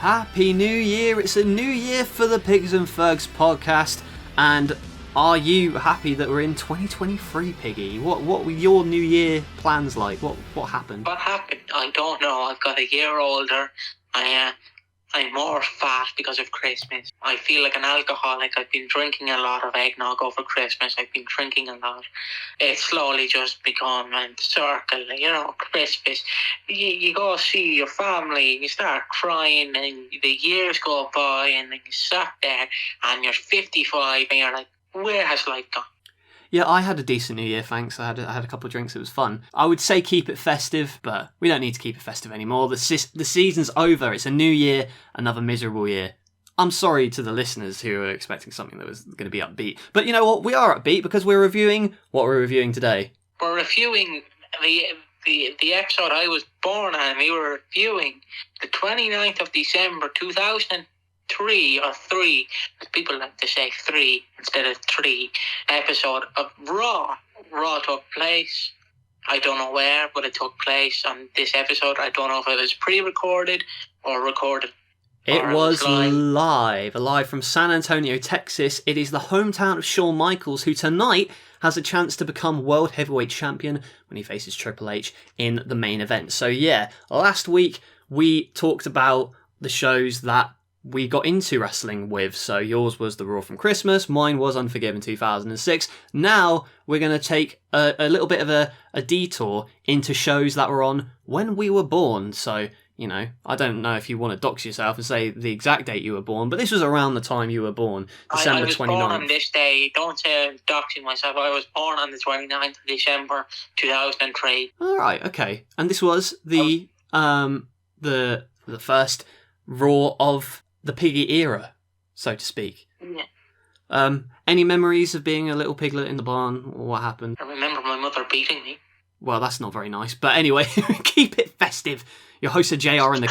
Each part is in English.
Happy New Year! It's a new year for the Pigs and Fergs podcast, and are you happy that we're in 2023, Piggy? What were your New Year plans like? What happened? What happened? I don't know. I've got a year older. I'm more fat because of Christmas. I feel like an alcoholic. I've been drinking a lot of eggnog over Christmas. I've been drinking a lot. It's slowly just become a circle. Christmas. You go see your family, you start crying, and the years go by, and then you sat there, and you're 55, and you're like, where has life gone? Yeah, I had a decent New Year, thanks. I had a couple of drinks, it was fun. I would say keep it festive, but we don't need to keep it festive anymore. The season's over, it's a new year, another miserable year. I'm sorry to the listeners who were expecting something that was going to be upbeat. But you know what, we are upbeat because we're reviewing what we're reviewing today. We're reviewing the episode I was born on. We were reviewing the 29th of December 2003, or 3, as people like to say 3 instead of 3, episode of Raw. Raw took place, I don't know where, but it took place on this episode. I don't know if it was pre-recorded or recorded. It was live from San Antonio, Texas. It is the hometown of Shawn Michaels, who tonight has a chance to become World Heavyweight Champion when he faces Triple H in the main event. So yeah, last week we talked about the shows that we got into wrestling with. So yours was the Raw from Christmas, mine was Unforgiven 2006. Now we're going to take a little bit of a detour into shows that were on when we were born. So, you know, I don't know if you want to dox yourself and say the exact date you were born, but this was around the time you were born, December 29th. I was born on this day. Don't say I'm doxing myself. I was born on the 29th of December 2003. All right, okay. And this was the first Raw of the Piggy era, so to speak. Yeah. Any memories of being a little piglet in the barn, or what happened? I remember my mother beating me. Well, that's not very nice. But anyway, keep it festive. Your hosts are JR and the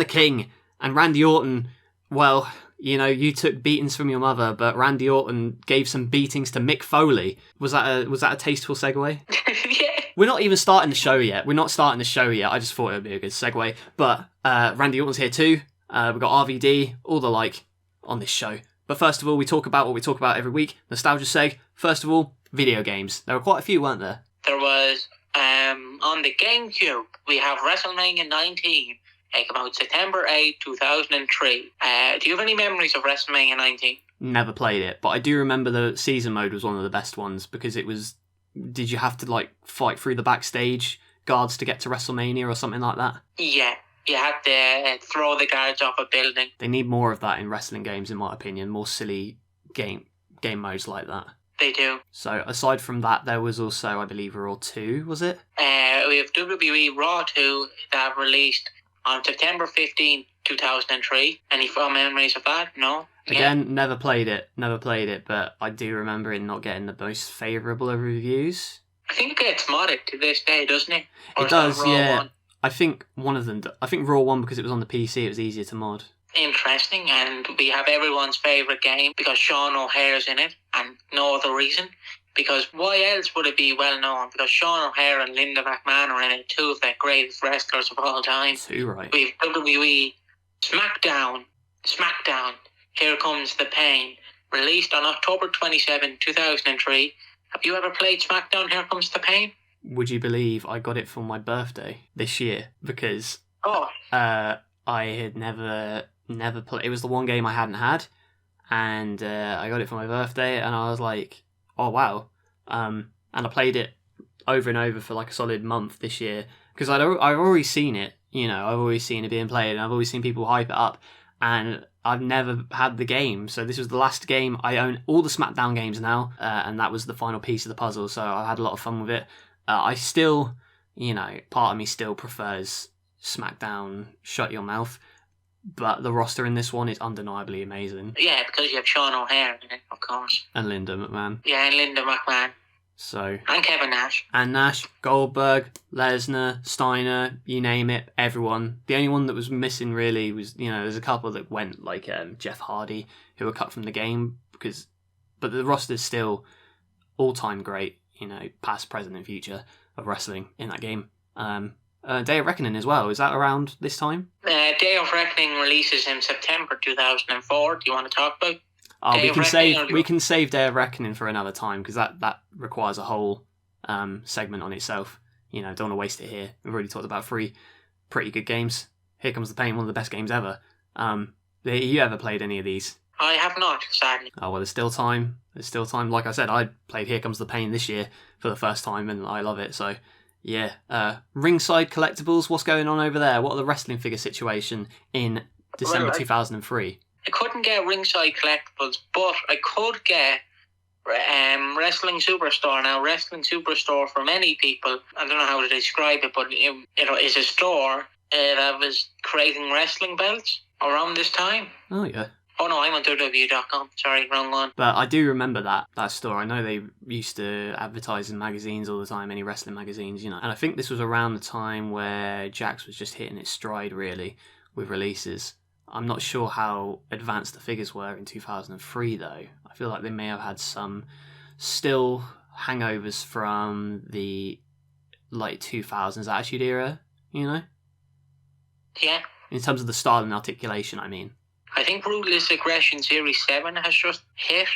King. And Randy Orton, well, you know, you took beatings from your mother, but Randy Orton gave some beatings to Mick Foley. Was that a tasteful segue? Yeah. We're not even starting the show yet. I just thought it would be a good segue. But Randy Orton's here too. We've got RVD, all the like, on this show. But first of all, we talk about what we talk about every week. Nostalgia seg. First of all, video games. There were quite a few, weren't there? There was, on the GameCube, we have WrestleMania 19. It came out September 8, 2003. Do you have any memories of WrestleMania 19? Never played it, but I do remember the season mode was one of the best ones because it was... Did you have to, like, fight through the backstage guards to get to WrestleMania or something like that? Yeah. You had to throw the guards off a building. They need more of that in wrestling games, in my opinion. More silly game modes like that. They do. So, aside from that, there was also, I believe, Raw 2, was it? We have WWE Raw 2 that released on September 15, 2003. Any fond memories of that? No? Again, never played it, but I do remember it not getting the most favourable of reviews. I think it gets modded to this day, doesn't it? Or it does, yeah. 1? I think one of them... I think Raw 1, because it was on the PC, it was easier to mod. Interesting, and we have everyone's favourite game because Sean O'Hare's in it, and no other reason. Because why else would it be well known? Because Sean O'Hare and Linda McMahon are in it, 2 of the greatest wrestlers of all time. 2, right. We have WWE SmackDown. Here Comes the Pain. Released on October 27, 2003. Have you ever played SmackDown Here Comes the Pain? Would you believe I got it for my birthday this year? Because I had never played. It was the one game I hadn't had, and I got it for my birthday, and I was like, oh wow. And I played it over and over for like a solid month this year because I've already seen it. You know, I've always seen it being played, and I've always seen people hype it up, and I've never had the game. So this was the last game. I own all the SmackDown games now, and that was the final piece of the puzzle. So I had a lot of fun with it. I still, you know, part of me still prefers SmackDown Shut Your Mouth, but the roster in this one is undeniably amazing. Yeah, because you have Sean O'Hare in it, of course. And Linda McMahon. Yeah, and Linda McMahon. So. And Kevin Nash. And Nash, Goldberg, Lesnar, Steiner, you name it, everyone. The only one that was missing really was, you know, there's a couple that went, like Jeff Hardy, who were cut from the game, but the roster's still all-time great, you know, past, present and future of wrestling in that game. Day of Reckoning as well. Is that around this time? Day of Reckoning releases in September 2004. Do you want to talk about? Oh, we can save Day of Reckoning for another time because that requires a whole segment on itself. You know, don't want to waste it here. We've already talked about 3 pretty good games. Here Comes the Pain, one of the best games ever. You ever played any of these? I have not, sadly. Oh, well, there's still time. There's still time. Like I said, I played Here Comes the Pain this year for the first time, and I love it. So, yeah. Ringside Collectibles, what's going on over there? What are the wrestling figure situation in December 2003? I couldn't get Ringside Collectibles, but I could get Wrestling Superstore. Now, Wrestling Superstore, for many people, I don't know how to describe it, but it is a store that was creating wrestling belts around this time. Oh, yeah. Oh, no, I'm on WWE.com. Sorry, wrong one. But I do remember that store. I know they used to advertise in magazines all the time, any wrestling magazines, you know. And I think this was around the time where Jakks was just hitting its stride, really, with releases. I'm not sure how advanced the figures were in 2003, though. I feel like they may have had some still hangovers from the late 2000s Attitude Era, you know? Yeah. In terms of the style and articulation, I mean. I think Ruthless Aggression Series 7 has just hit.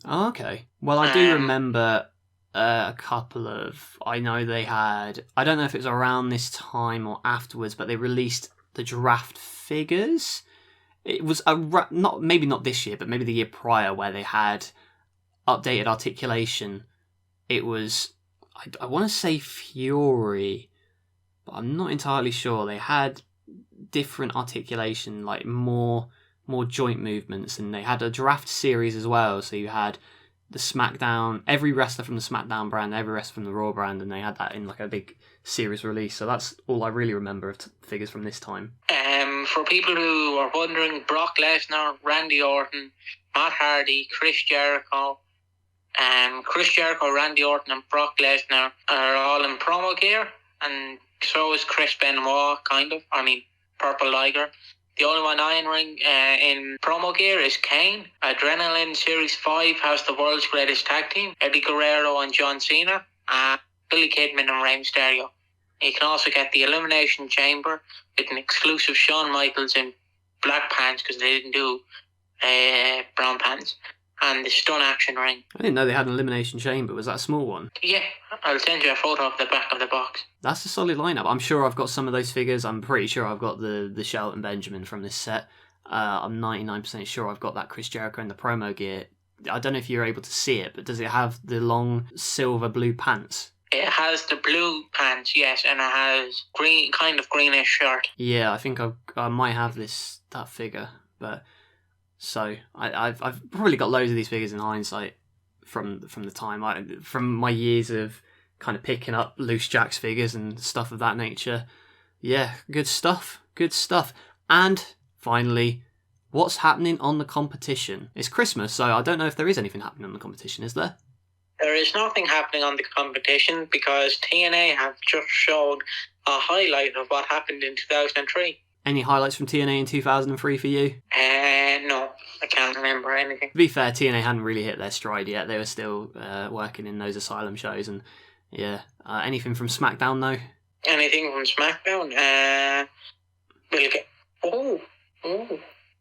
Oh, okay. Well, I do remember a couple of... I know they had... I don't know if it was around this time or afterwards, but they released the draft figures. It was maybe not this year, but maybe the year prior, where they had updated articulation. It was... I want to say Fury, but I'm not entirely sure. They had different articulation, like more joint movements, and they had a draft series as well. So you had the SmackDown, every wrestler from the SmackDown brand, every wrestler from the Raw brand, and they had that in like a big series release. So that's all I really remember of figures from this time. For people who are wondering, Brock Lesnar, Randy Orton, Matt Hardy, Chris Jericho, Randy Orton, and Brock Lesnar are all in promo gear, and so is Chris Benoit, kind of. I mean, Purple Liger. The only one in promo gear is Kane. Adrenaline Series 5 has the world's greatest tag team, Eddie Guerrero and John Cena, and Billy Kidman and Rey Mysterio. You can also get the Elimination Chamber with an exclusive Shawn Michaels in black pants, because they didn't do brown pants, and the Stun Action Ring. I didn't know they had an Elimination Chamber. Was that a small one? Yeah, I'll send you a photo of the back of the box. That's a solid lineup. I'm sure I've got some of those figures. I'm pretty sure I've got the Shelton Benjamin from this set. I'm 99% sure I've got that Chris Jericho in the promo gear. I don't know if you're able to see it, but does it have the long silver blue pants? It has the blue pants, yes, and it has kind of greenish shirt. Yeah, I think I might have that figure, but so I've probably got loads of these figures in hindsight from the time from my years of kind of picking up loose Jakks figures and stuff of that nature. Yeah, good stuff. And finally, what's happening on the competition? It's Christmas, so I don't know if there is anything happening on the competition, is there? There is nothing happening on the competition because TNA have just showed a highlight of what happened in 2003. Any highlights from TNA in 2003 for you? No, I can't remember anything. To be fair, TNA hadn't really hit their stride yet. They were still working in those Asylum shows, and yeah. Anything from SmackDown though? Anything from SmackDown? We'll get... Oh.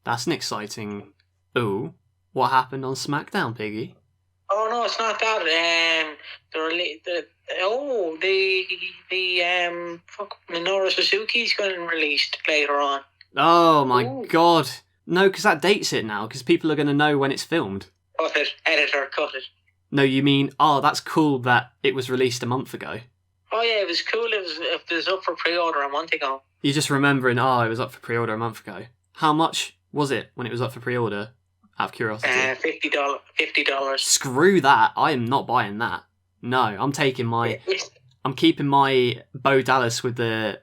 That's an exciting... Ooh. What happened on SmackDown, Piggy? Oh no, it's not that. Minoru Suzuki's getting released later on. Oh my god. No, because that dates it now, because people are going to know when it's filmed. Cut it. Editor, cut it. No, you mean, that's cool that it was released a month ago. Oh yeah, it was cool. It was up for pre-order a month ago. You're just remembering, it was up for pre-order a month ago. How much was it when it was up for pre-order? Out of curiosity. $50. Screw that. I am not buying that. No, I'm keeping my Bo Dallas with the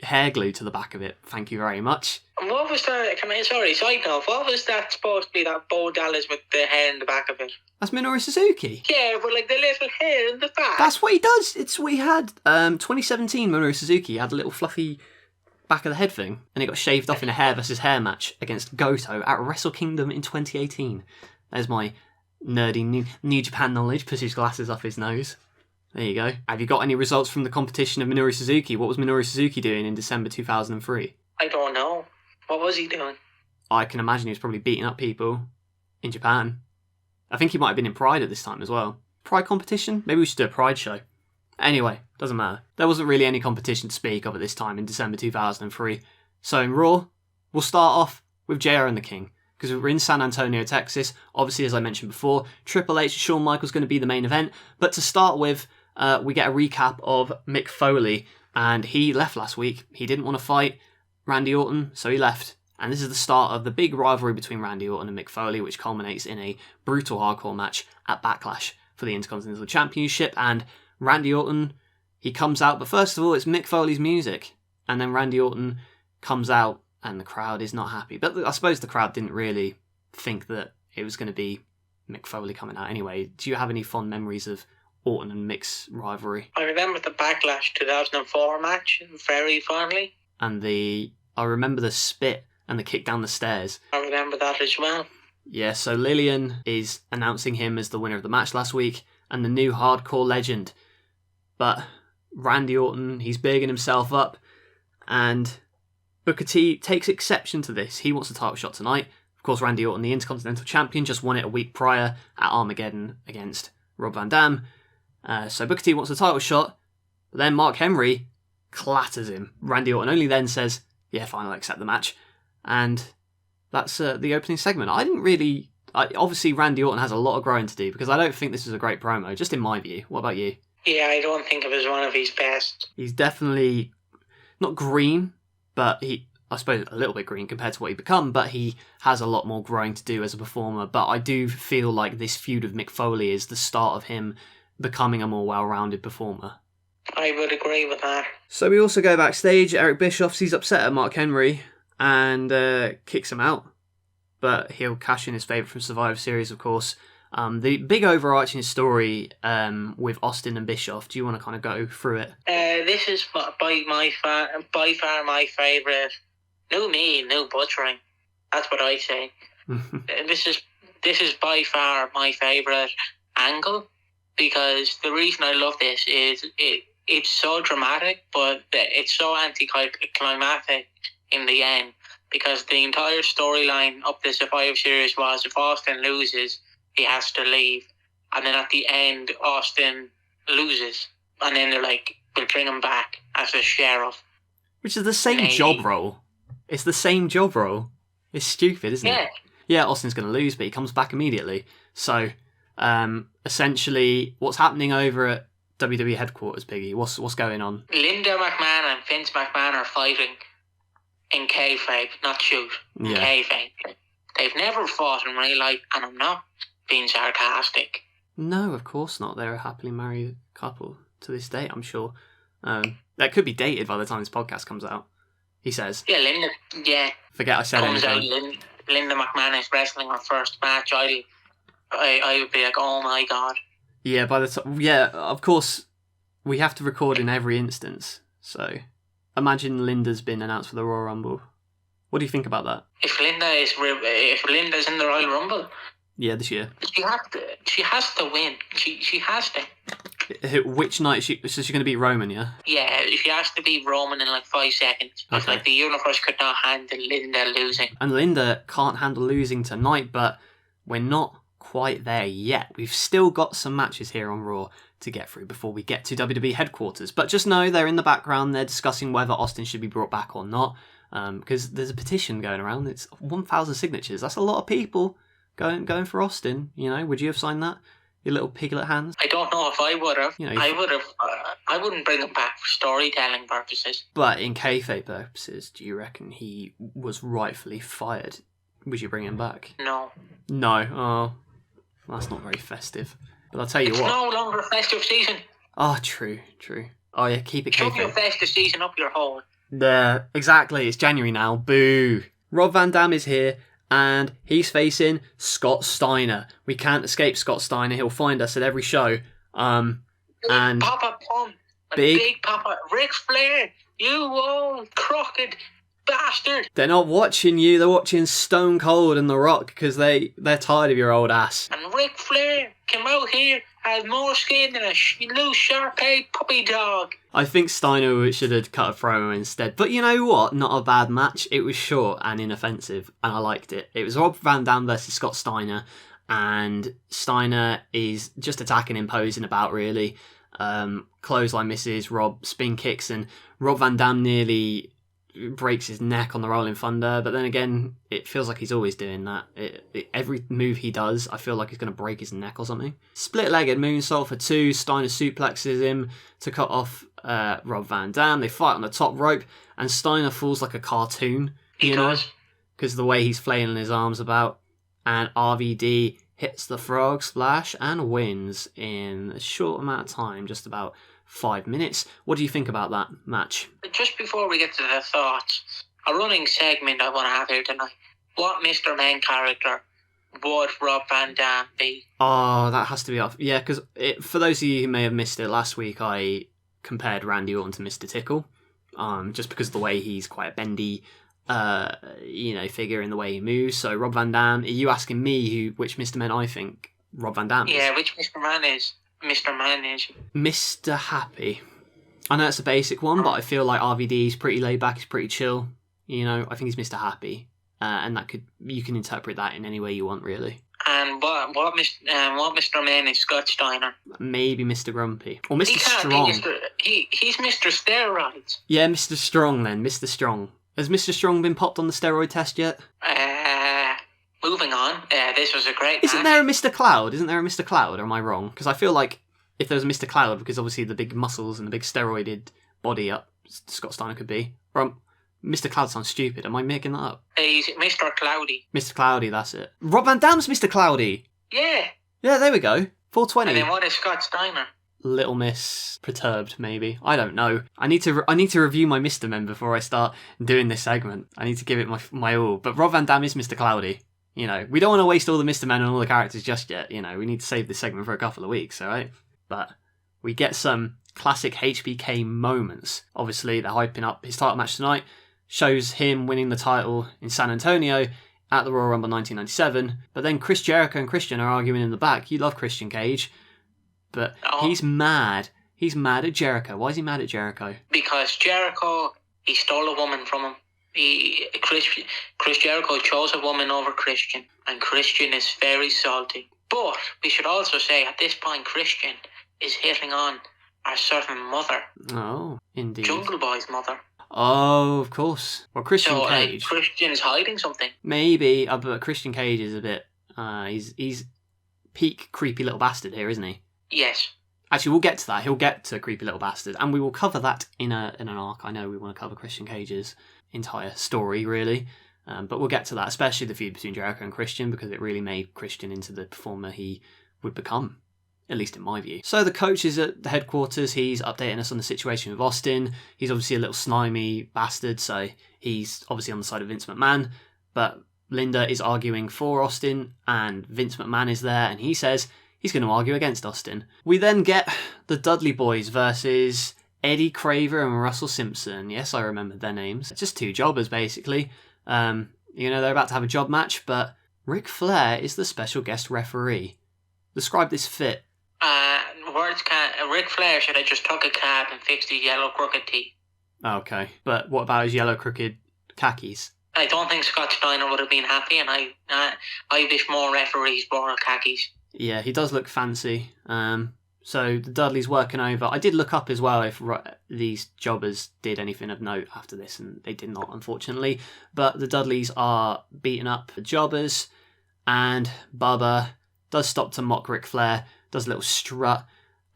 hair glue to the back of it. Thank you very much. And what was that? Side note. What was that supposed to be, that Bo Dallas with the hair in the back of it? That's Minoru Suzuki. Yeah, but like the little hair in the back. That's what he does. It's what he had. 2017 Minoru Suzuki had a little fluffy back of the head thing, and it got shaved off in a hair versus hair match against Goto at Wrestle Kingdom in 2018. There's my nerdy New Japan knowledge. Puts his glasses off his nose. There you go. Have you got any results from the competition of Minoru Suzuki? What was Minoru Suzuki doing in December 2003? I don't know. What was he doing? I can imagine he was probably beating up people in Japan. I think he might have been in Pride at this time as well. Pride competition? Maybe we should do a Pride show. Anyway, doesn't matter. There wasn't really any competition to speak of at this time in December 2003. So in Raw, we'll start off with JR and the King. Because we're in San Antonio, Texas. Obviously, as I mentioned before, Triple H and Shawn Michaels going to be the main event. But to start with, we get a recap of Mick Foley. And he left last week. He didn't want to fight Randy Orton, so he left. And this is the start of the big rivalry between Randy Orton and Mick Foley, which culminates in a brutal hardcore match at Backlash for the Intercontinental Championship. And Randy Orton, he comes out, but first of all, it's Mick Foley's music. And then Randy Orton comes out, and the crowd is not happy. But I suppose the crowd didn't really think that it was going to be Mick Foley coming out anyway. Do you have any fond memories of Orton and Mick's rivalry? I remember the Backlash 2004 match very fondly. And I remember the spit and the kick down the stairs. I remember that as well. Yeah, so Lillian is announcing him as the winner of the match last week and the new hardcore legend. But Randy Orton, he's bigging himself up, and Booker T takes exception to this. He wants a title shot tonight. Of course, Randy Orton, the Intercontinental Champion, just won it a week prior at Armageddon against Rob Van Dam. So Booker T wants a title shot, but then Mark Henry clatters him. Randy Orton only then says, yeah, fine, I'll accept the match. And that's the opening segment. Obviously, Randy Orton has a lot of growing to do, because I don't think this is a great promo, just in my view. What about you? Yeah, I don't think it was one of his best. He's definitely not green, but I suppose a little bit green compared to what he'd become, but he has a lot more growing to do as a performer. But I do feel like this feud with Mick Foley is the start of him becoming a more well-rounded performer. I would agree with that. So we also go backstage. Eric Bischoff, he's upset at Mark Henry and kicks him out. But he'll cash in his favourite from Survivor Series, of course. The big overarching story with Austin and Bischoff, do you want to kind of go through it? This is by far my favourite. No butchering. That's what I say. This is by far my favourite angle, because the reason I love this is it's so dramatic, but it's so anticlimactic in the end, because the entire storyline of the Survivor Series was if Austin loses, he has to leave. And then at the end, Austin loses. And then they're like, we'll bring him back as the sheriff. Which is the same job role. It's the same job role. It's stupid, isn't it? Yeah, Austin's going to lose, but he comes back immediately. So, essentially, what's happening over at WWE headquarters, Piggy? What's going on? Linda McMahon and Vince McMahon are fighting in kayfabe, not shoot. Yeah. Kayfabe. They've never fought in real life, and I'm not being sarcastic. No, of course not. They're a happily married couple to this day, I'm sure. That could be dated by the time this podcast comes out, he says. Yeah, Linda, yeah. Forget I said anything. anything. Linda McMahon is wrestling her first match. I would be like, oh my god. Yeah, by the time, yeah, of course, we have to record in every instance. So, imagine Linda's been announced for the Royal Rumble. What do you think about that? If Linda's in the Royal Rumble, yeah, this year, she has to win. She has to. Which night is she going to beat Roman? Yeah. Yeah, she has to beat Roman in like 5 seconds. It's like the universe could not handle Linda losing. And Linda can't handle losing tonight, but we're not quite there yet. We've still got some matches here on Raw to get through before we get to WWE headquarters. But just know they're in the background. They're discussing whether Austin should be brought back or not. Because there's a petition going around. It's 1,000 signatures. That's a lot of people going for Austin. You know, would you have signed that? Your little piglet hands? I don't know if I would have. You know, I wouldn't bring him back for storytelling purposes. But in kayfabe purposes, do you reckon he was rightfully fired? Would you bring him back? No. Oh, that's not very festive. But I'll tell you what. It's no longer a festive season. Oh, true. Oh yeah, keep it kayfabe. Shove your festive season up your hole. There, exactly. It's January now. Boo. Rob Van Dam is here, and he's facing Scott Steiner. We can't escape Scott Steiner. He'll find us at every show. And Papa Pump. Big Papa. Ric Flair. You old crooked bastard. They're not watching you. They're watching Stone Cold and The Rock because they're tired of your old ass. And Ric Flair came out here has more skin than a loose Shar-Pei puppy dog. I think Steiner should have cut a promo instead. But you know what? Not a bad match. It was short and inoffensive, and I liked it. It was Rob Van Dam versus Scott Steiner, and Steiner is just attacking him, posing about, really. Clothesline misses, Rob spin kicks, and Rob Van Dam nearly breaks his neck on the Rolling Thunder, but then again, it feels like he's always doing that. Every move he does, I feel like he's going to break his neck or something. Split-legged moonsault for 2, Steiner suplexes him to cut off Rob Van Dam. They fight on the top rope, and Steiner falls like a cartoon, because of the way he's flailing his arms about, and RVD hits the frog splash and wins in a short amount of time, just about 5 minutes. What do you think about that match? Just before we get to the thoughts, a running segment I want to have here tonight. What Mr. Main character would Rob Van Dam be? Oh, that has to be off. Yeah, because for those of you who may have missed it, last week I compared Randy Orton to Mr. Tickle, just because of the way he's quite a bendy figure in the way he moves. So Rob Van Dam, are you asking me which Mr. Men I think Rob Van Dam is? Yeah, which Mr. Man is? Mr. Man is Mr. Happy. I know it's a basic one, but I feel like RVD is pretty laid back, he's pretty chill. I think he's Mr. Happy. And you can interpret that in any way you want, really. And what Mr. Man is Scott Steiner? Maybe Mr. Grumpy. Or Mr. Strong. He's Mr. Steroids. Yeah, Mr. Strong then, Mr. Strong. Has Mr. Strong been popped on the steroid test yet? Moving on. This was a great match. Isn't there a Mr. Cloud? Or am I wrong? Because I feel like if there was a Mr. Cloud, because obviously the big muscles and the big steroided body up Scott Steiner could be. Or Mr. Cloud sounds stupid. Am I making that up? He's Mr. Cloudy. Mr. Cloudy, that's it. Rob Van Dam's Mr. Cloudy. Yeah. Yeah, there we go. 420. And then what is Scott Steiner? Little Miss Perturbed, maybe. I don't know. I need to review my Mr. Men before I start doing this segment. I need to give it my all. But Rob Van Dam is Mr. Cloudy. We don't want to waste all the Mr. Men and all the characters just yet. We need to save this segment for a couple of weeks, alright? But we get some classic HBK moments. Obviously, they're hyping up his title match tonight. Shows him winning the title in San Antonio at the Royal Rumble 1997. But then Chris Jericho and Christian are arguing in the back. You love Christian Cage. But he's mad. He's mad at Jericho. Why is he mad at Jericho? Because Jericho, he stole a woman from him. Chris Jericho chose a woman over Christian, and Christian is very salty. But we should also say at this point, Christian is hitting on our certain mother. Oh, indeed. Jungle Boy's mother. Oh, of course. Well, Christian Cage. Christian's hiding something. Maybe, but Christian Cage is a bit. He's peak creepy little bastard here, isn't he? Yes. Actually, we'll get to that. He'll get to creepy little bastard, and we will cover that in an arc. I know we want to cover Christian Cage's entire story, really, but we'll get to that, especially the feud between Jericho and Christian, because it really made Christian into the performer he would become, at least in my view. So the coach is at the headquarters. He's updating us on the situation with Austin. He's obviously a little slimy bastard, so he's obviously on the side of Vince McMahon, but Linda is arguing for Austin, and Vince McMahon is there, and he says he's going to argue against Austin. We then get the Dudley Boys versus Eddie Craver and Russell Simpson. Yes, I remembered their names. Just two jobbers, basically. They're about to have a job match, but Ric Flair is the special guest referee. Describe this fit. Ric Flair should have just took a cab and fixed his yellow crooked tee. Okay, but what about his yellow crooked khakis? I don't think Scott Steiner would have been happy, and I wish more referees wore khakis. Yeah, he does look fancy. So the Dudleys working over. I did look up as well if these jobbers did anything of note after this, and they did not, unfortunately. But the Dudleys are beating up the jobbers, and Bubba does stop to mock Ric Flair, does a little strut,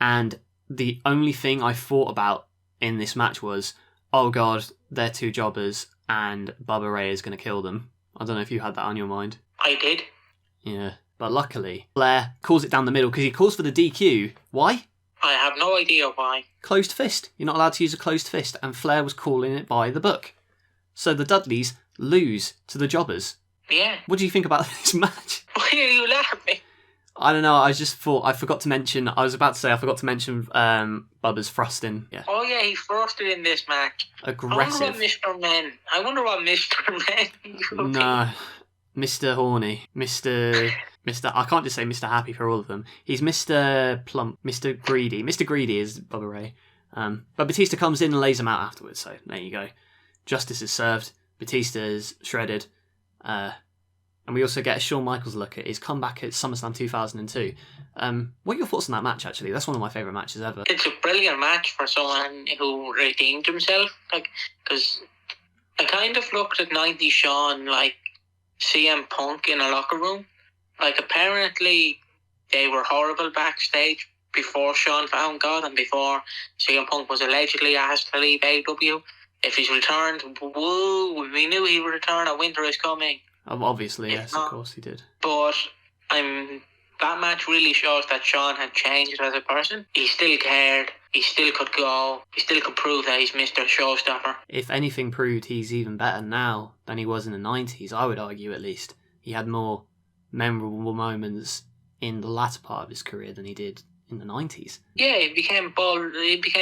and the only thing I thought about in this match was, oh god, they're two jobbers, and Bubba Ray is going to kill them. I don't know if you had that on your mind. I did. Yeah. But luckily, Flair calls it down the middle because he calls for the DQ. Why? I have no idea why. Closed fist. You're not allowed to use a closed fist, and Flair was calling it by the book. So the Dudleys lose to the jobbers. Yeah. What do you think about this match? Why are you laughing? I don't know, I just thought, I forgot to mention Bubba's thrusting. Yeah. Oh yeah, he thrusted in this match. Aggressive. I wonder what Mr. Men. No. Mr. Horny. Mr. I can't just say Mr. Happy for all of them. He's Mr. Plump, Mr. Greedy. Mr. Greedy is Bubba Ray. But Batista comes in and lays him out afterwards, so there you go. Justice is served. Batista is shredded. And we also get a Shawn Michaels look at his comeback at SummerSlam 2002. What are your thoughts on that match, actually? That's one of my favourite matches ever. It's a brilliant match for someone who redeemed himself. Because I kind of looked at 90 Shawn like CM Punk in a locker room. Apparently they were horrible backstage before Shawn found God and before CM Punk was allegedly asked to leave AEW. If he's returned, woo, we knew he would return, a winter is coming. Obviously, yes, of course he did. But that match really shows that Shawn had changed as a person. He still cared, he still could go, he still could prove that he's Mr. Showstopper. If anything proved he's even better now than he was in the 90s, I would argue at least. He had more memorable moments in the latter part of his career than he did in the 90s. Yeah, he became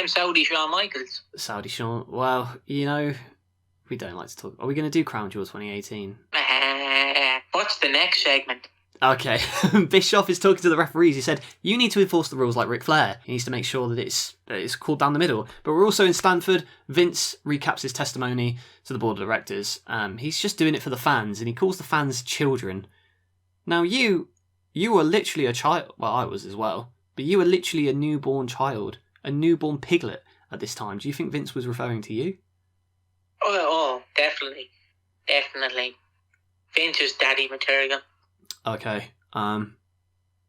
Saudi Shawn Michaels. Saudi Shawn, well, we don't like to talk. Are we going to do Crown Jewel 2018? What's the next segment? Okay, Bischoff is talking to the referees. He said, you need to enforce the rules like Ric Flair. He needs to make sure that it's called down the middle. But we're also in Stanford. Vince recaps his testimony to the board of directors. He's just doing it for the fans, and he calls the fans children. Now, you were literally a child. Well, I was as well. But you were literally a newborn child, a newborn piglet at this time. Do you think Vince was referring to you? Oh, definitely. Definitely. Vince is daddy material. Okay. Oh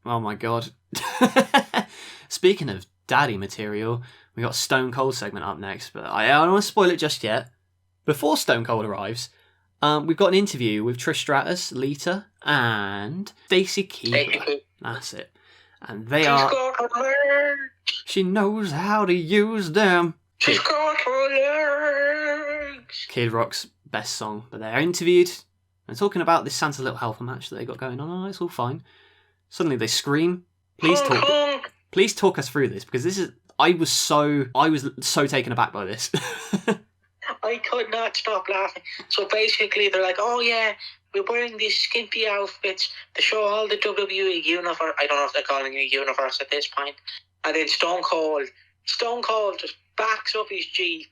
my god. Speaking of daddy material, we got Stone Cold segment up next, but I don't want to spoil it just yet. Before Stone Cold arrives, we've got an interview with Trish Stratus, Lita, and Stacy Keibler. That's it. And they are... She knows how to use them. She's got her legs. Kid Rock's best song. But they're interviewed and talking about this Santa Little Helper match that they got going on. Oh, it's all fine. Suddenly they scream. Please talk us through this, because this is... I was so taken aback by this. I could not stop laughing. So basically they're like, oh yeah, we're wearing these skimpy outfits to show all the WWE universe. I don't know if they're calling it a universe at this point. And then Stone Cold just backs up his Jeep.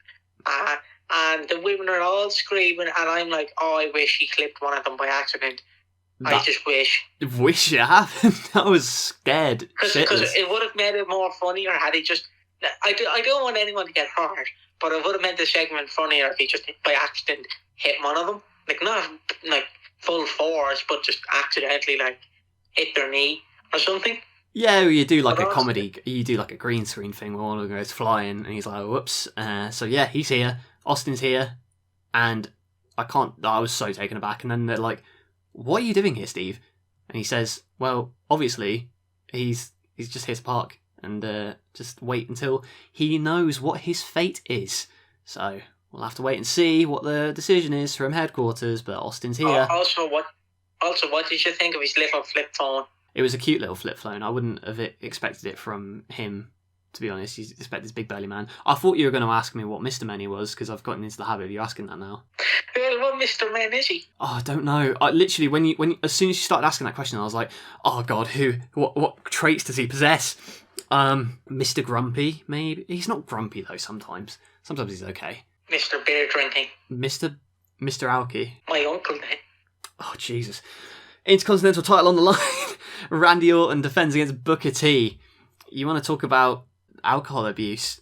And the women are all screaming. And I'm like, oh, I wish he clipped one of them by accident. I just wish. Wish it happened. I was scared. Because it would have made it more funnier had he just... I don't want anyone to get hurt, but it would have made the segment funnier if he just by accident hit one of them. Not full force, but just accidentally hit their knee or something. Yeah, you do a comedy. You do a green screen thing where one of them goes flying and he's like, whoops. So yeah, he's here. Austin's here. And I was so taken aback. And then they're like, what are you doing here, Steve? And he says, well, obviously, he's just here to park and just wait until he knows what his fate is. So we'll have to wait and see what the decision is from headquarters, but Austin's here. Also, what did you think of his little flip phone? It was a cute little flip phone. I wouldn't have expected it from him, to be honest. You expect this big belly man. I thought you were going to ask me what Mr. Many was, because I've gotten into the habit of you asking that now. Well, what Mr. Men is he? Oh, I don't know. I literally, when as soon as you started asking that question, I was like, oh god, what traits does he possess? Mr. Grumpy, maybe. He's not grumpy though. Sometimes he's okay. Mr. Beer drinking. Mr. Alki. My uncle then. Oh Jesus! Intercontinental title on the line. Randy Orton defends against Booker T. You want to talk about alcohol abuse?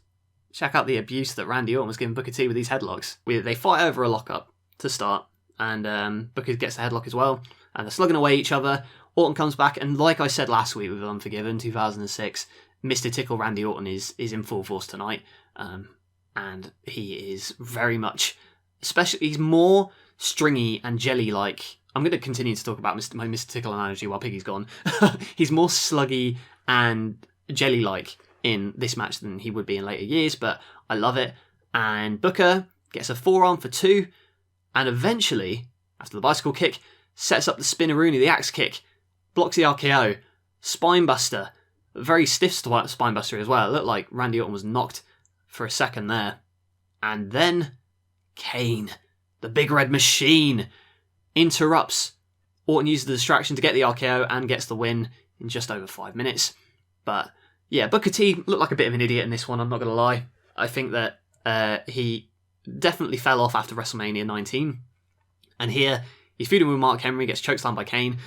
Check out the abuse that Randy Orton was giving Booker T with these headlocks. They fight over a lockup to start, and Booker gets the headlock as well, and they're slugging away each other. Orton comes back, and like I said last week with Unforgiven 2006, Mr. Tickle Randy Orton is in full force tonight, and he is very much, especially, he's more stringy and jelly-like. I'm going to continue to talk about my Mr. Tickle analogy while Piggy's gone. He's more sluggy and jelly-like in this match than he would be in later years, but I love it. And Booker gets a forearm for 2, and eventually, after the bicycle kick, sets up the spinneroonie, the axe kick, blocks the RKO, spinebuster, very stiff spinebuster as well. It looked like Randy Orton was knocked for a second there. And then Kane, the big red machine, interrupts Orton uses the distraction to get the RKO and gets the win in just over 5 minutes. But yeah, Booker T looked like a bit of an idiot in this one, I'm not going to lie. I think that he definitely fell off after WrestleMania 19. And here, he's feuding with Mark Henry, gets chokeslammed by Kane.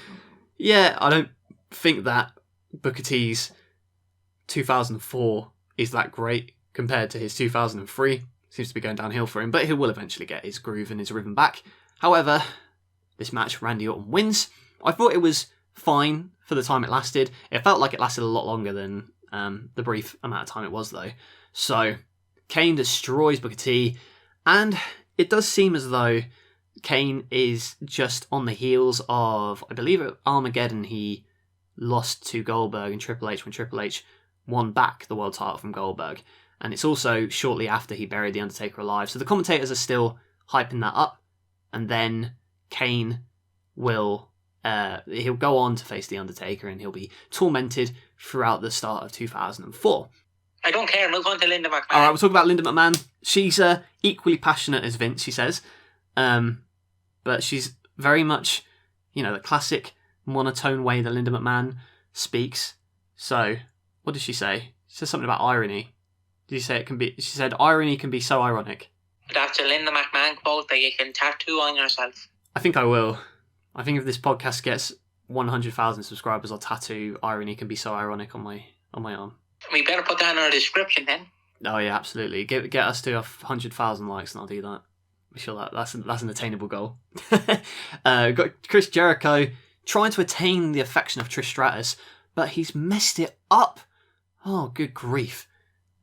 Yeah, I don't think that Booker T's 2004 is that great compared to his 2003. Seems to be going downhill for him, but he will eventually get his groove and his rhythm back. However, this match, Randy Orton wins. I thought it was fine for the time it lasted. It felt like it lasted a lot longer than the brief amount of time it was, though. So, Kane destroys Booker T, and it does seem as though Kane is just on the heels of, I believe at Armageddon he lost to Goldberg and Triple H when Triple H won back the world title from Goldberg. And it's also shortly after he buried The Undertaker alive. So the commentators are still hyping that up. And then Kane will he'll go on to face The Undertaker and he'll be tormented throughout the start of 2004. I don't care, move on to Linda McMahon. Alright, we'll talk about Linda McMahon. She's equally passionate as Vince, she says. But she's very much, the classic monotone way that Linda McMahon speaks. So, what did she say? She said something about irony. Did you say it can be... She said, irony can be so ironic. That's a Linda McMahon quote that you can tattoo on yourself. I think I will. I think if this podcast gets 100,000 subscribers, I'll tattoo irony can be so ironic on my arm. We better put that in our description then. Oh yeah, absolutely. Get us to 100,000 likes and I'll do that. I'm sure that's an attainable goal. Got Chris Jericho trying to attain the affection of Trish Stratus, but he's messed it up. Oh, good grief.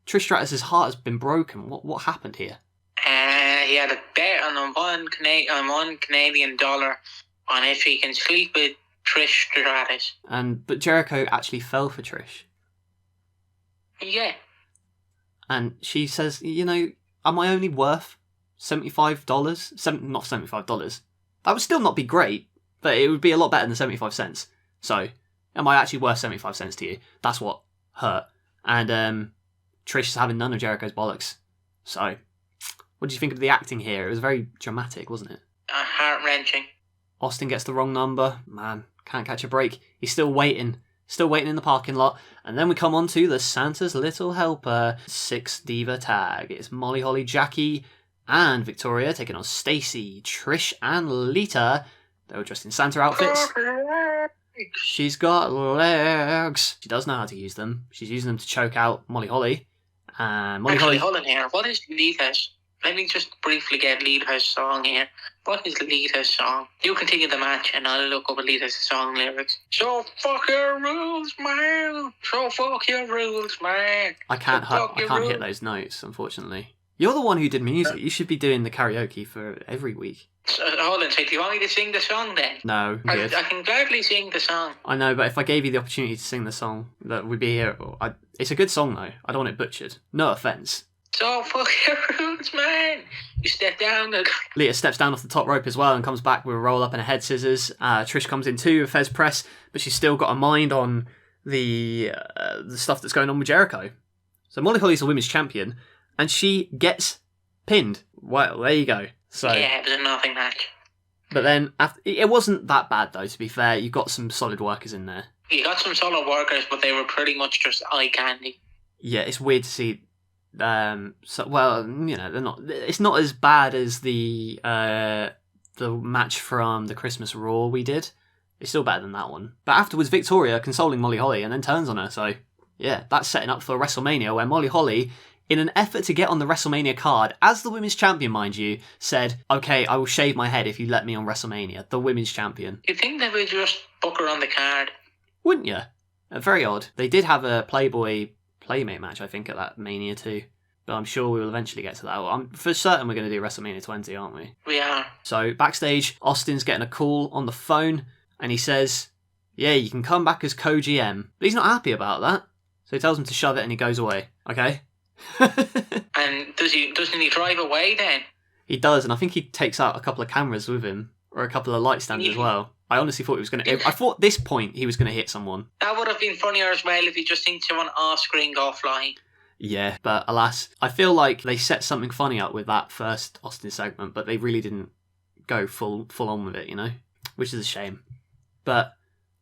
Trish Stratus' heart has been broken. What happened here? He had a bet on $1 Canadian dollar on if he can sleep with Trish Stratus. But Jericho actually fell for Trish. Yeah. And she says, am I only worth $75? Not $75. That would still not be great, but it would be a lot better than 75 cents. So, am I actually worth 75 cents to you? That's what hurt. And Trish is having none of Jericho's bollocks. So, what did you think of the acting here? It was very dramatic, wasn't it? Heart-wrenching. Austin gets the wrong number. Man, can't catch a break. He's still waiting. Still waiting in the parking lot. And then we come on to the Santa's Little Helper 6-diva tag. It's Molly Holly, Jackie, and Victoria taking on Stacy, Trish, and Lita. They were dressed in Santa outfits. She's got legs. She does know how to use them. She's using them to choke out Molly Holly. Actually, hold on here. What is Lita's? Let me just briefly get Lita's song here. What is Lita's song? You continue the match and I'll look up Lita's song lyrics. So fuck your rules, man. So fuck your rules, man. I can't hit those notes, unfortunately. You're the one who did music. You should be doing the karaoke for every week. So, hold on, so do you want me to sing the song then? No, I can gladly sing the song. I know, but if I gave you the opportunity to sing the song, that would be here. It's a good song though. I don't want it butchered. No offence. So fuck your rules, man. You step down. Lita steps down off the top rope as well and comes back with a roll up and a head scissors. Trish comes in too, a Fez press, but she's still got a mind on the stuff that's going on with Jericho. So Molly Holly's a women's champion, and she gets pinned. Well, there you go. So yeah, it was a nothing match. But then it wasn't that bad though. To be fair, you got some solid workers in there. You got some solid workers, but they were pretty much just eye candy. Yeah, it's weird to see. They're not. It's not as bad as the match from the Christmas Raw we did. It's still better than that one. But afterwards, Victoria consoling Molly Holly and then turns on her. So yeah, that's setting up for WrestleMania, where Molly Holly, in an effort to get on the WrestleMania card, as the women's champion, mind you, said, "Okay, I will shave my head if you let me on WrestleMania." The women's champion. You think they would just book her on the card? Wouldn't you? Very odd. They did have a Playboy Playmate match, I think, at that Mania too. But I'm sure we will eventually get to that. For certain we're going to do WrestleMania 20, aren't we? We are. So backstage, Austin's getting a call on the phone, and he says, "Yeah, you can come back as co-GM." But he's not happy about that. So he tells him to shove it and he goes away. Okay? And doesn't he drive away then? He does, and I think he takes out a couple of cameras with him, or a couple of light stands as well. I honestly thought he was going to... I thought at this point he was going to hit someone. That would have been funnier as well if he just seen someone off-screen go flying. Yeah, but alas, I feel like they set something funny up with that first Austin segment, but they really didn't go full on with it, which is a shame. But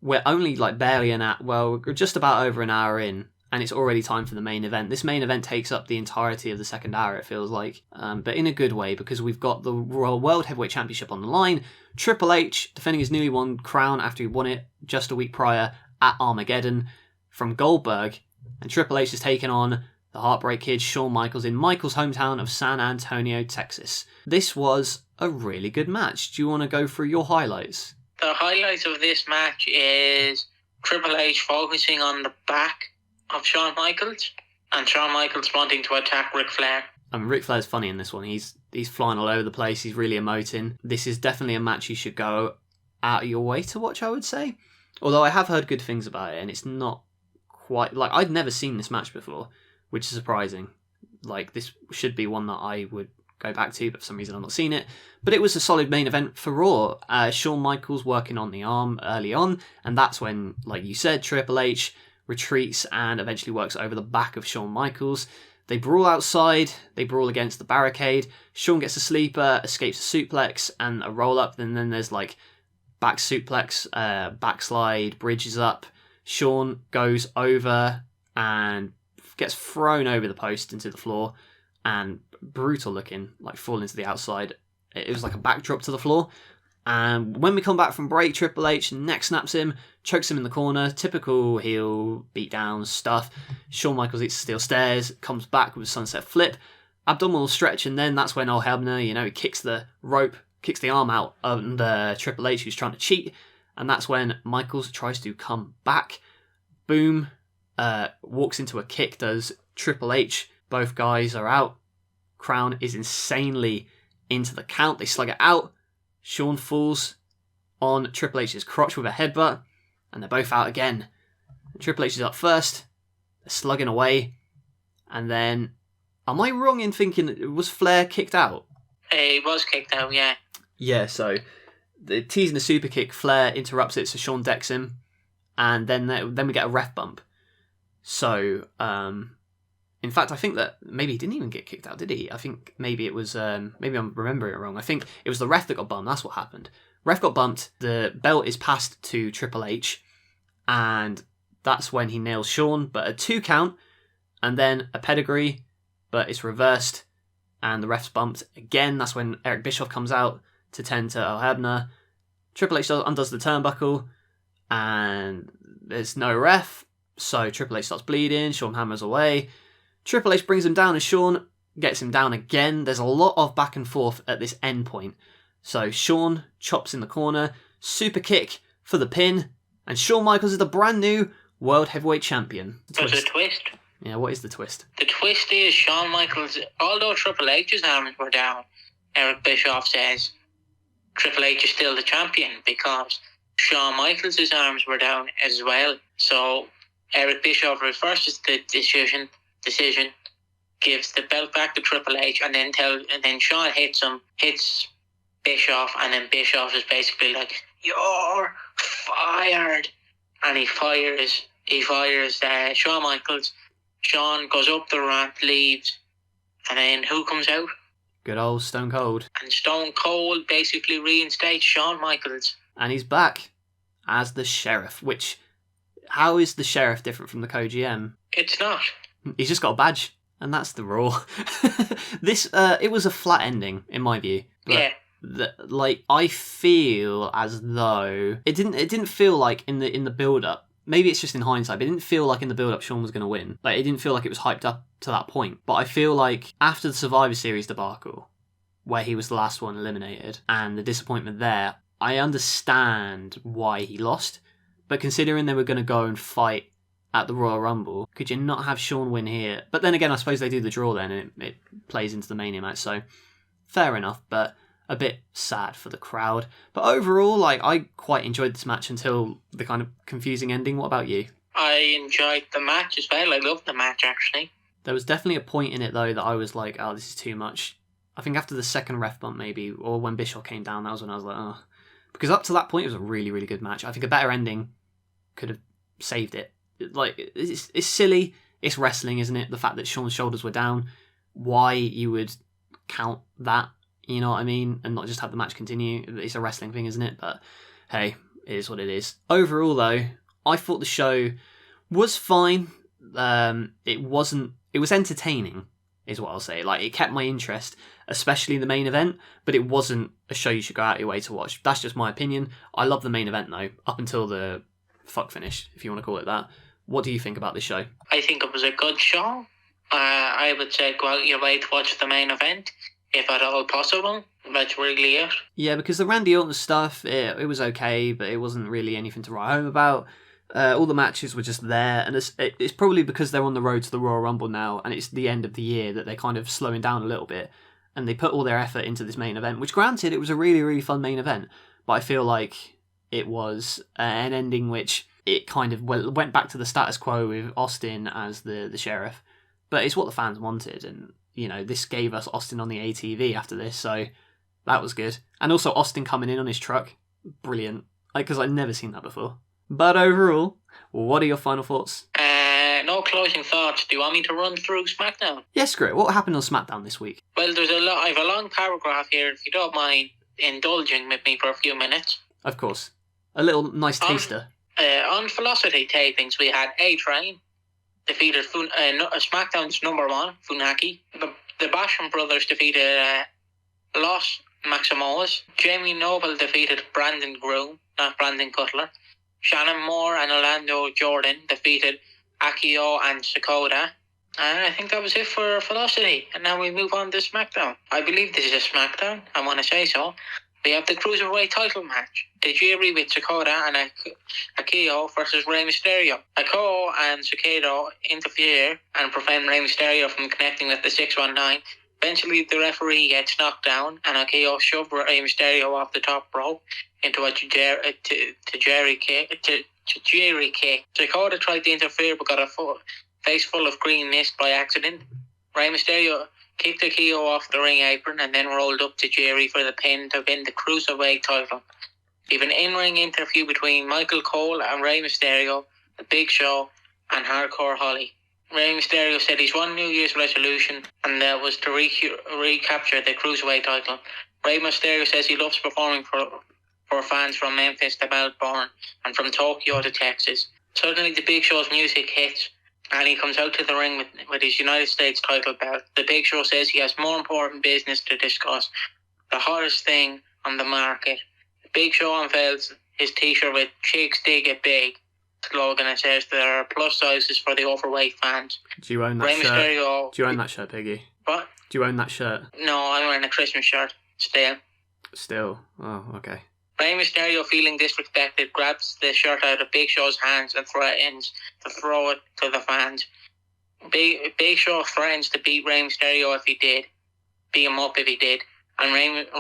we're only like we're just about over an hour in, and it's already time for the main event. This main event takes up the entirety of the second hour, it feels like, but in a good way, because we've got the World Heavyweight Championship on the line. Triple H defending his newly won crown after he won it just a week prior at Armageddon from Goldberg, and Triple H is taking on the Heartbreak Kid, Shawn Michaels, in Michaels' hometown of San Antonio, Texas. This was a really good match. Do you want to go through your highlights? The highlights of this match is Triple H focusing on the back of Shawn Michaels, and Shawn Michaels wanting to attack Ric Flair. Ric Flair's funny in this one. He's flying all over the place. He's really emoting. This is definitely a match you should go out of your way to watch, I would say. Although I have heard good things about it, and it's not quite... Like, I'd never seen this match before, which is surprising. Like, this should be one that I would go back to, but for some reason I've not seen it. But it was a solid main event for Raw. Shawn Michaels working on the arm early on, and that's when, like you said, Triple H retreats and eventually works over the back of Shawn Michaels. They brawl outside, they brawl against the barricade. Shawn gets a sleeper, escapes a suplex and a roll-up, and then there's like back suplex, backslide, bridges up. Shawn goes over and gets thrown over the post into the floor, and brutal looking, like falling to the outside. It was like a backdrop to the floor. And when we come back from break, Triple H neck snaps him, chokes him in the corner, typical heel beatdown stuff. Shawn Michaels eats steel stairs, comes back with a sunset flip, abdominal stretch, and then that's when old Hebner, he kicks the rope, kicks the arm out under Triple H, who's trying to cheat, and that's when Michaels tries to come back. Boom, walks into a kick, does Triple H. Both guys are out. Crown is insanely into the count. They slug it out. Shawn falls on Triple H's crotch with a headbutt, and they're both out again. Triple H is up first. They're slugging away, and then, am I wrong in thinking, was Flair kicked out? He was kicked out, yeah. Yeah, so the teasing the super kick, Flair interrupts it, so Shawn decks him, and then we get a ref bump. So, in fact, I think that maybe he didn't even get kicked out, did he? I think maybe it was, maybe I'm remembering it wrong. I think it was the ref that got bumped. That's what happened. Ref got bumped. The belt is passed to Triple H, and that's when he nails Shawn, but a 2 count, and then a pedigree, but it's reversed, and the ref's bumped again. That's when Eric Bischoff comes out to tend to Earl Hebner. Triple H undoes the turnbuckle, and there's no ref, so Triple H starts bleeding. Shawn hammers away. Triple H brings him down, and Shawn gets him down again. There's a lot of back and forth at this end point. So Shawn chops in the corner, super kick for the pin, and Shawn Michaels is the brand new World Heavyweight Champion. There's a twist. Yeah, what is the twist? The twist is Shawn Michaels, although Triple H's arms were down, Eric Bischoff says Triple H is still the champion because Shawn Michaels' arms were down as well. So Eric Bischoff reverses the decision, gives the belt back to Triple H, and then Shawn hits Bischoff, and then Bischoff is basically like, "You're fired," and he fires Shawn Michaels. Shawn goes up the ramp, leaves, and then who comes out? Good old Stone Cold. And Stone Cold basically reinstates Shawn Michaels. And he's back as the Sheriff, which, how is the Sheriff different from the co-GM? It's not. He's just got a badge, and that's the Raw. It was a flat ending, in my view. But yeah. I feel as though it didn't feel like in the build-up. Maybe it's just in hindsight, but it didn't feel like in the build-up Shawn was going to win. Like, it didn't feel like it was hyped up to that point. But I feel like after the Survivor Series debacle, where he was the last one eliminated, and the disappointment there, I understand why he lost. But considering they were going to go and fight at the Royal Rumble, could you not have Shawn win here? But then again, I suppose they do the draw then, and it plays into the Mania match, so fair enough, but a bit sad for the crowd. But overall, I quite enjoyed this match until the kind of confusing ending. What about you? I enjoyed the match as well. I loved the match, actually. There was definitely a point in it, though, that I was like, oh, this is too much. I think after the second ref bump, maybe, or when Bischoff came down, that was when I was like, oh. Because up to that point, it was a really, really good match. I think a better ending could have saved it. Like, it's silly. It's wrestling, isn't it? The fact that Shawn's shoulders were down. Why you would count that, you know what I mean? And not just have the match continue. It's a wrestling thing, isn't it? But hey, It is what it is. Overall, though, I thought the show was fine. It was entertaining, is what I'll say. Like, it kept my interest, especially the main event, but it wasn't a show you should go out of your way to watch. That's just my opinion. I love the main event, though, up until the fuck finish, if you want to call it that. What do you think about this show? I think it was a good show. I would say go out your way to watch the main event, if at all possible. That's really it. Yeah, because the Randy Orton stuff, it was okay, but it wasn't really anything to write home about. All the matches were just there, and it's probably because they're on the road to the Royal Rumble now, and it's the end of the year that they're kind of slowing down a little bit, and they put all their effort into this main event, which granted, it was a really, really fun main event, but I feel like it was an ending which it kind of went back to the status quo with Austin as the sheriff, but it's what the fans wanted, and this gave us Austin on the ATV after this, so that was good. And also Austin coming in on his truck, brilliant, because I'd never seen that before. But overall, what are your final thoughts? No closing thoughts. Do you want me to run through SmackDown? Yes, great. What happened on SmackDown this week? Well, I have a long paragraph here, if you don't mind indulging with me for a few minutes. Of course. A little nice taster. On Velocity tapings, we had A-Train defeated SmackDown's number one, Funaki. The Basham brothers defeated Los Maximos. Jamie Noble defeated Brandon Groom, not Brandon Cutler. Shannon Moore and Orlando Jordan defeated Akio and Sakota. And I think that was it for Velocity. And now we move on to SmackDown. I believe this is a SmackDown. I want to say so. We have the Cruiserweight title match. Tajiri with Sakota and Akio versus Rey Mysterio. Akio and Sakota interfere and prevent Rey Mysterio from connecting with the 619. Eventually, the referee gets knocked down, and Akio shoved Rey Mysterio off the top rope into a Tajiri kick. Sakota tried to interfere, but got a face full of green mist by accident. Rey Mysterio kicked Akio off the ring apron and then rolled up to Jerry for the pin to win the Cruiserweight title. We have an in-ring interview between Michael Cole and Rey Mysterio, The Big Show, and Hardcore Holly. Rey Mysterio said his one New Year's resolution, and that was to recapture the Cruiserweight title. Rey Mysterio says he loves performing for fans from Memphis to Melbourne and from Tokyo to Texas. Suddenly, The Big Show's music hits, and he comes out to the ring with his United States title belt. The Big Show says he has more important business to discuss. The hottest thing on the market. The Big Show unveils his t-shirt with Chicks Dig It Big slogan and says there are plus sizes for the overweight fans. Do you own that shirt? Mysterio, do you own that shirt, Piggy? What? Do you own that shirt? No, I'm wearing a Christmas shirt. Still? Oh, okay. Rey Mysterio, feeling disrespected, grabs the shirt out of Big Show's hands and threatens to throw it to the fans. Big Show threatens to beat Rey Mysterio if he did. Beat him up if he did. And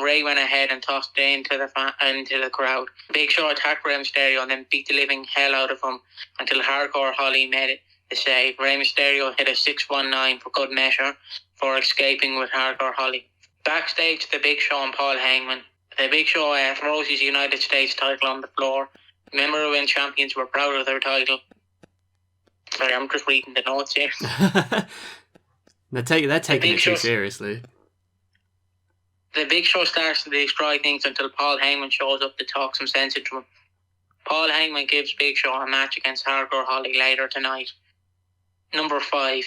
Rey went ahead and tossed it into the crowd. Big Show attacked Rey Mysterio and then beat the living hell out of him until Hardcore Holly made it the save. Rey Mysterio hit a 619 for good measure for escaping with Hardcore Holly. Backstage, The Big Show and Paul Heyman. The Big Show throws his United States title on the floor. Remember when champions were proud of their title? Sorry, I'm just reading the notes here. They're taking it too seriously. The Big Show starts to destroy things until Paul Heyman shows up to talk some sense into him. Paul Heyman gives Big Show a match against Hardcore Holly later tonight. Number 5,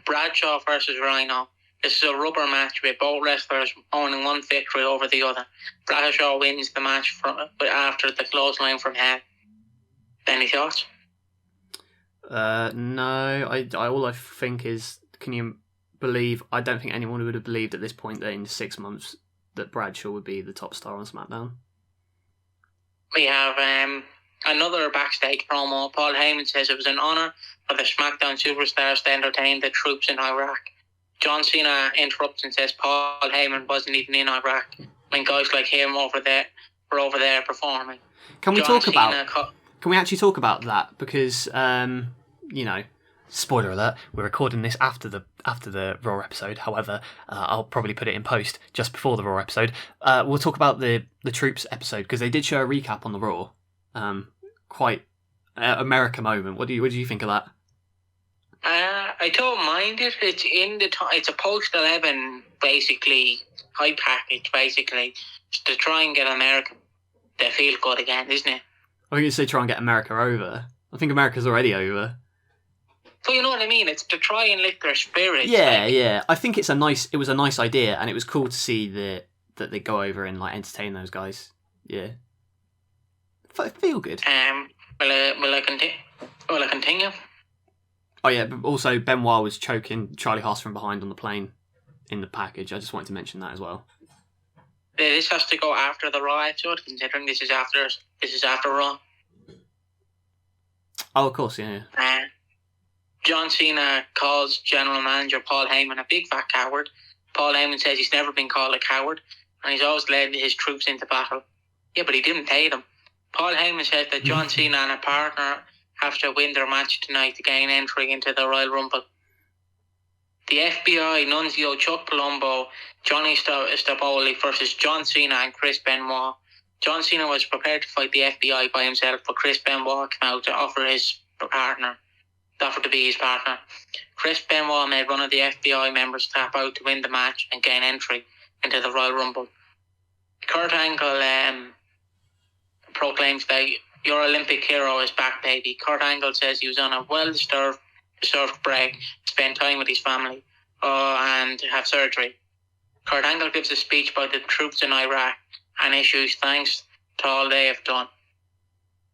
Bradshaw versus Rhino. This is a rubber match with both wrestlers owning one victory over the other. Bradshaw wins the match after the clothesline from Hell. Any thoughts? No. I all I think is, can you believe? I don't think anyone would have believed at this point that in 6 months that Bradshaw would be the top star on SmackDown. We have another backstage promo. Paul Heyman says it was an honour for the SmackDown superstars to entertain the troops in Iraq. John Cena interrupts and says Paul Heyman wasn't even in Iraq when guys like him were over there performing. Can we actually talk about that? Because spoiler alert, we're recording this after the Raw episode. However, I'll probably put it in post just before the Raw episode. We'll talk about the Troops episode because they did show a recap on the Raw. Quite America moment. What do you think of that? I don't mind it. It's it's a post 11 basically hype package basically to try and get America to feel good again, isn't it? I think you say try and get America over. I think America's already over. But you know what I mean? It's to try and lift their spirits. Yeah, yeah. I think it was a nice idea, and it was cool to see that they go over and like entertain those guys. Yeah. Feel good. Will I continue? Oh yeah, but also Benoit was choking Charlie Haas from behind on the plane in the package. I just wanted to mention that as well. This has to go after the Raw episode, considering this is after Raw. Oh, of course, yeah. John Cena calls General Manager Paul Heyman a big fat coward. Paul Heyman says he's never been called a coward, and he's always led his troops into battle. Yeah, but he didn't pay them. Paul Heyman said that John Cena and a partner have to win their match tonight to gain entry into the Royal Rumble. The FBI, Nunzio, Chuck Palumbo, Johnny Staboli versus John Cena and Chris Benoit. John Cena was prepared to fight the FBI by himself, but Chris Benoit came out to offer to be his partner. Chris Benoit made one of the FBI members tap out to win the match and gain entry into the Royal Rumble. Kurt Angle proclaims that your Olympic hero is back, baby. Kurt Angle says he was on a well-deserved break to spend time with his family and have surgery. Kurt Angle gives a speech about the troops in Iraq and issues thanks to all they have done.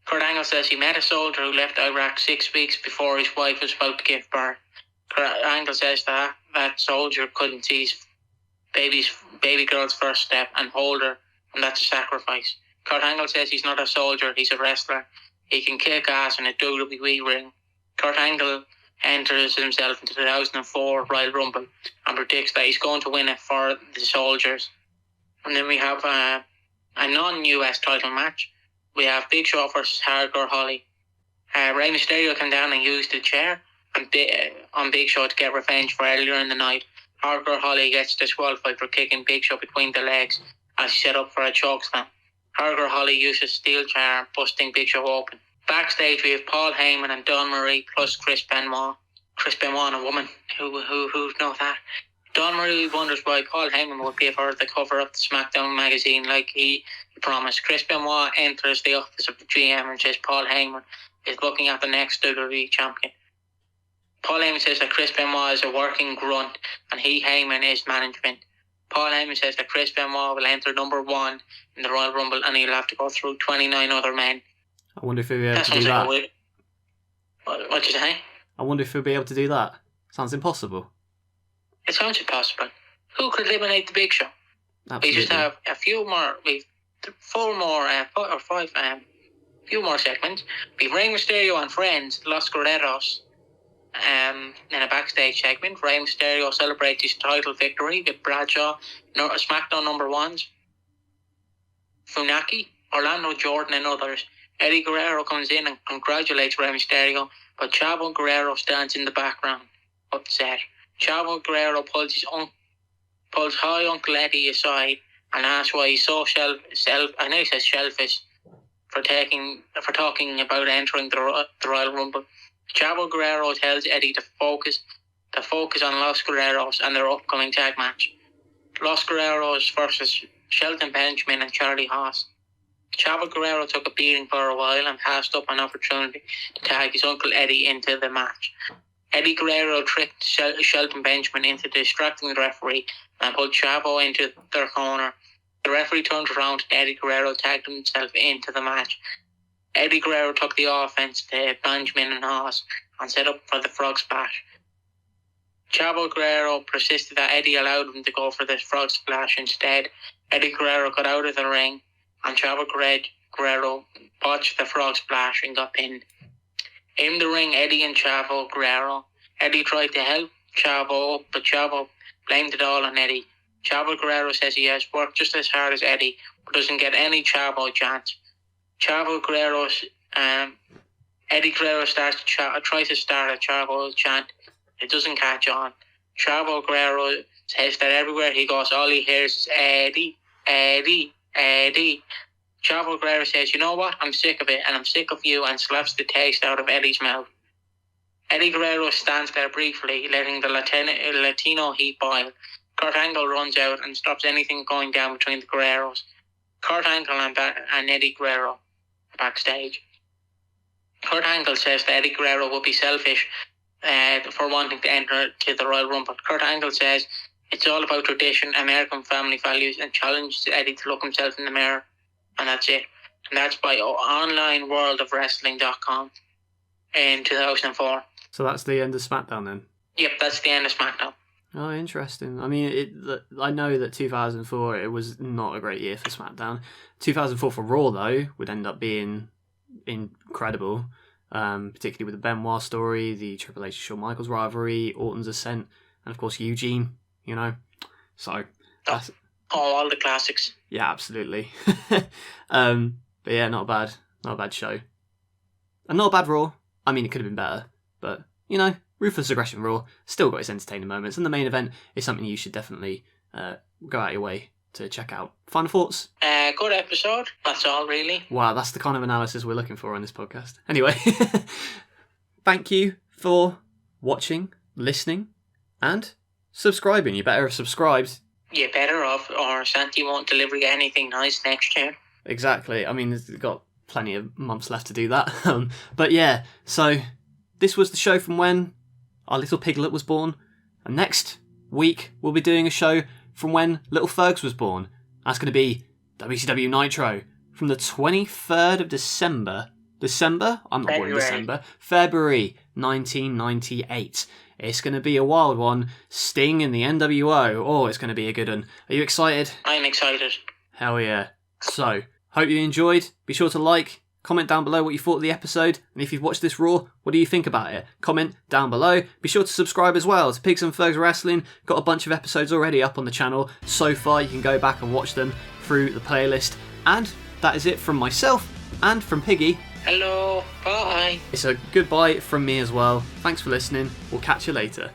Kurt Angle says he met a soldier who left Iraq 6 weeks before his wife was about to give birth. Kurt Angle says that soldier couldn't see his baby girl's first step and hold her, and that's a sacrifice. Kurt Angle says he's not a soldier, he's a wrestler. He can kick ass in a WWE ring. Kurt Angle enters himself into the 2004 Royal Rumble and predicts that he's going to win it for the soldiers. And then we have a non-US title match. We have Big Show versus Hardcore Holly. Rey Mysterio came down and used the chair on Big Show to get revenge for earlier in the night. Hardcore Holly gets disqualified for kicking Big Show between the legs as he set up for a chokeslam. Hardcore Holly uses steel chair, busting Big Show open. Backstage, we have Paul Heyman and Dawn Marie plus Chris Benoit. Chris Benoit, a woman. Who knows that? Dawn Marie wonders why Paul Heyman would give her the cover of the SmackDown magazine like he promised. Chris Benoit enters the office of the GM and says Paul Heyman is looking at the next WWE champion. Paul Heyman says that Chris Benoit is a working grunt and Heyman is management. Paul Heyman says that Chris Benoit will enter number 1 in the Royal Rumble and he'll have to go through 29 other men. I wonder if he'll be able to do that. What'd you say? I wonder if he'll be able to do that. Sounds impossible. It sounds impossible. Who could eliminate the Big Show? Absolutely. We just have a few more. We've 4 more, 4 or 5, few more segments. We've Rey Mysterio and friends, Los Guerreros, in a backstage segment. Rey Mysterio celebrates his title victory with Bradshaw, SmackDown number 1s, Funaki, Orlando Jordan, and others. Eddie Guerrero comes in and congratulates Rey Mysterio, but Chavo Guerrero stands in the background, upset. Chavo Guerrero pulls High Uncle Eddie aside and asks why he's so selfish for talking about entering the Royal Rumble. Chavo Guerrero tells Eddie to focus on Los Guerreros and their upcoming tag match. Los Guerreros versus Shelton Benjamin and Charlie Haas. Chavo Guerrero took a beating for a while and passed up an opportunity to tag his Uncle Eddie into the match. Eddie Guerrero tricked Shelton Benjamin into distracting the referee and put Chavo into their corner. The referee turned around and Eddie Guerrero tagged himself into the match. Eddie Guerrero took the offense to Benjamin and Haas and set up for the Frog Splash. Chavo Guerrero persisted that Eddie allowed him to go for the Frog Splash instead. Eddie Guerrero got out of the ring and Chavo Guerrero botched the Frog Splash and got pinned. In the ring, Eddie and Chavo Guerrero. Eddie tried to help Chavo, but Chavo blamed it all on Eddie. Chavo Guerrero says he has worked just as hard as Eddie, but doesn't get any Chavo chance. Eddie Guerrero tries to start a Chavo chant. It doesn't catch on. Chavo Guerrero says that everywhere he goes, all he hears is Eddie, Eddie, Eddie. Chavo Guerrero says, you know what, I'm sick of it, and I'm sick of you, and slaps the taste out of Eddie's mouth. Eddie Guerrero stands there briefly, letting the Latino heat boil. Kurt Angle runs out and stops anything going down between the Guerreros. Kurt Angle and Eddie Guerrero backstage. Kurt Angle says that Eddie Guerrero would be selfish for wanting to enter to the Royal Rumble. Kurt Angle says it's all about tradition, American family values, and challenges Eddie to look himself in the mirror. And that's it. And that's by onlineworldofwrestling.com in 2004. So that's the end of SmackDown then? Yep, that's the end of SmackDown. Oh, interesting. I mean, I know that 2004, it was not a great year for SmackDown. 2004 for Raw, though, would end up being incredible, particularly with the Benoit story, the Triple H Shawn Michaels rivalry, Orton's ascent, and of course Eugene, you know. So, that's... all the classics. Yeah, absolutely. But yeah, not a bad show. And not a bad Raw. I mean, it could have been better, but, you know, Ruthless Aggression Raw still got its entertaining moments, and the main event is something you should definitely go out your way to check out. Final thoughts? Good episode. That's all, really. Wow, that's the kind of analysis we're looking for on this podcast. Anyway, thank you for watching, listening, and subscribing. You better have subscribed. You're better off, or Santi won't deliver you anything nice next year. Exactly. I mean, we've got plenty of months left to do that. But yeah, so this was the show from when our little piglet was born. And next week, we'll be doing a show from when little Fergs was born. That's going to be WCW Nitro from the 23rd of December. December? I'm not born in December. February 1998. It's going to be a wild one. Sting in the NWO. Oh, it's going to be a good one. Are you excited? I'm excited. Hell yeah. So, hope you enjoyed. Be sure to like, comment down below what you thought of the episode. And if you've watched this Raw, what do you think about it? Comment down below. Be sure to subscribe as well to Pigs and Fergs Wrestling. Got a bunch of episodes already up on the channel so far. You can go back and watch them through the playlist. And that is it from myself and from Piggy. Hello, bye. It's a goodbye from me as well. Thanks for listening. We'll catch you later.